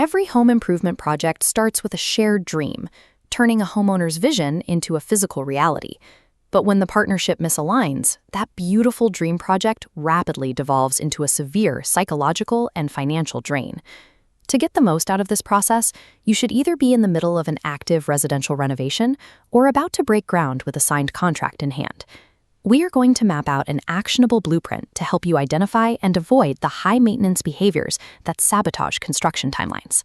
Every home improvement project starts with a shared dream, turning a homeowner's vision into a physical reality. But when the partnership misaligns, that beautiful dream project rapidly devolves into a severe psychological and financial drain. To get the most out of this process, you should either be in the middle of an active residential renovation or about to break ground with a signed contract in hand. We are going to map out an actionable blueprint to help you identify and avoid the high-maintenance behaviors that sabotage construction timelines.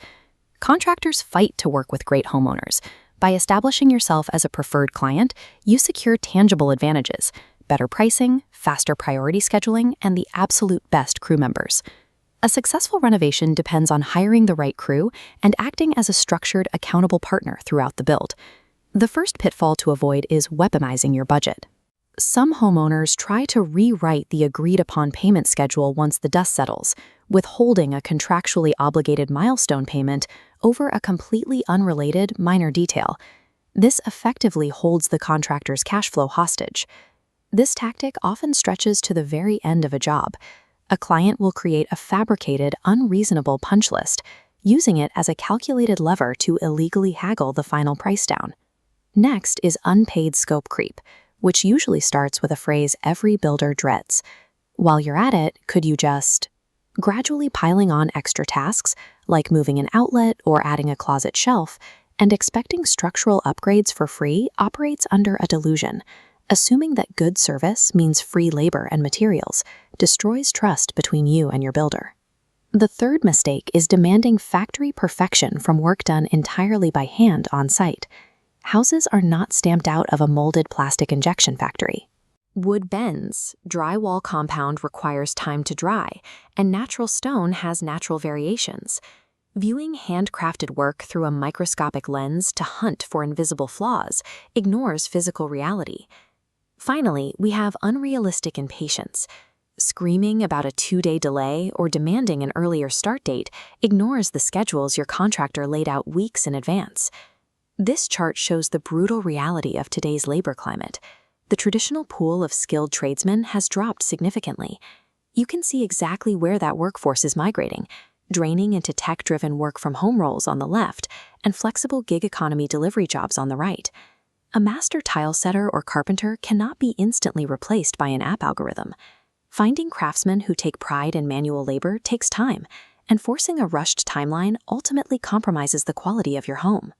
Contractors fight to work with great homeowners. By establishing yourself as a preferred client, you secure tangible advantages: better pricing, faster priority scheduling, and the absolute best crew members. A successful renovation depends on hiring the right crew and acting as a structured, accountable partner throughout the build. The first pitfall to avoid is weaponizing your budget. Some homeowners try to rewrite the agreed-upon payment schedule once the dust settles, withholding a contractually obligated milestone payment over a completely unrelated minor detail. This effectively holds the contractor's cash flow hostage. This tactic often stretches to the very end of a job. A client will create a fabricated, unreasonable punch list, using it as a calculated lever to illegally haggle the final price down. Next is unpaid scope creep, which usually starts with a phrase every builder dreads. While you're at it, could you just... Gradually piling on extra tasks, like moving an outlet or adding a closet shelf, and expecting structural upgrades for free operates under a delusion. Assuming that good service means free labor and materials destroys trust between you and your builder. The third mistake is demanding factory perfection from work done entirely by hand on site. Houses are not stamped out of a molded plastic injection factory. Wood bends, drywall compound requires time to dry, and natural stone has natural variations. Viewing handcrafted work through a microscopic lens to hunt for invisible flaws ignores physical reality. Finally, we have unrealistic impatience. Screaming about a 2-day delay or demanding an earlier start date ignores the schedules your contractor laid out weeks in advance. This chart shows the brutal reality of today's labor climate. The traditional pool of skilled tradesmen has dropped significantly. You can see exactly where that workforce is migrating, draining into tech-driven work-from-home roles on the left and flexible gig economy delivery jobs on the right. A master tile setter or carpenter cannot be instantly replaced by an app algorithm. Finding craftsmen who take pride in manual labor takes time, and forcing a rushed timeline ultimately compromises the quality of your home.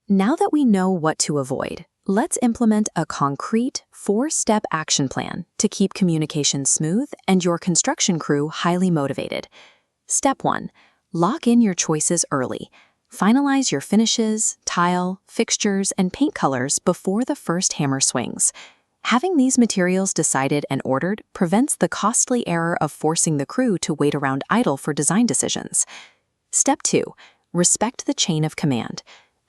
Now that we know what to avoid, let's implement a concrete 4-step action plan to keep communication smooth and your construction crew highly motivated. Step 1. Lock in your choices early. Finalize your finishes, tile, fixtures, and paint colors before the first hammer swings. Having these materials decided and ordered prevents the costly error of forcing the crew to wait around idle for design decisions. Step 2. Respect the chain of command.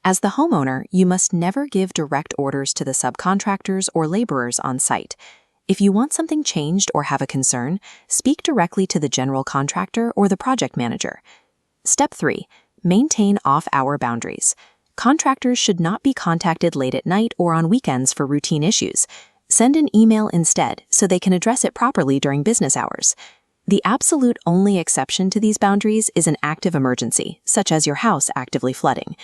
As the homeowner, you must never give direct orders to the subcontractors or laborers on site. If you want something changed or have a concern, speak directly to the general contractor or the project manager. Step 3. Maintain off-hour boundaries. Contractors should not be contacted late at night or on weekends for routine issues. Send an email instead so they can address it properly during business hours. The absolute only exception to these boundaries is an active emergency, such as your house actively flooding.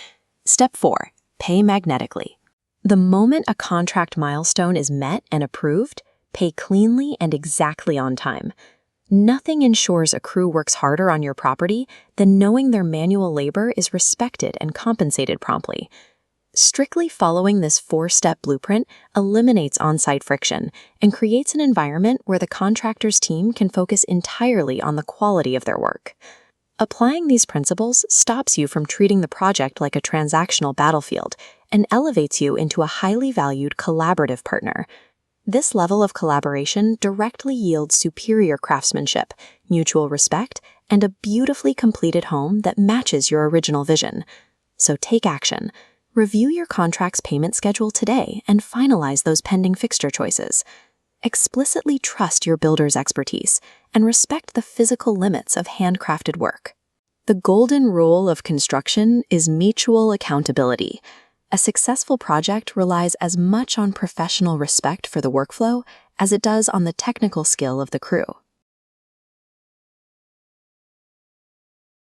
Step 4. Pay magnetically. The moment a contract milestone is met and approved, pay cleanly and exactly on time. Nothing ensures a crew works harder on your property than knowing their manual labor is respected and compensated promptly. Strictly following this 4-step blueprint eliminates on-site friction and creates an environment where the contractor's team can focus entirely on the quality of their work. Applying these principles stops you from treating the project like a transactional battlefield and elevates you into a highly valued collaborative partner. This level of collaboration directly yields superior craftsmanship, mutual respect, and a beautifully completed home that matches your original vision. So take action. Review your contract's payment schedule today and finalize those pending fixture choices. Explicitly trust your builder's expertise and respect the physical limits of handcrafted work. The golden rule of construction is mutual accountability. A successful project relies as much on professional respect for the workflow as it does on the technical skill of the crew.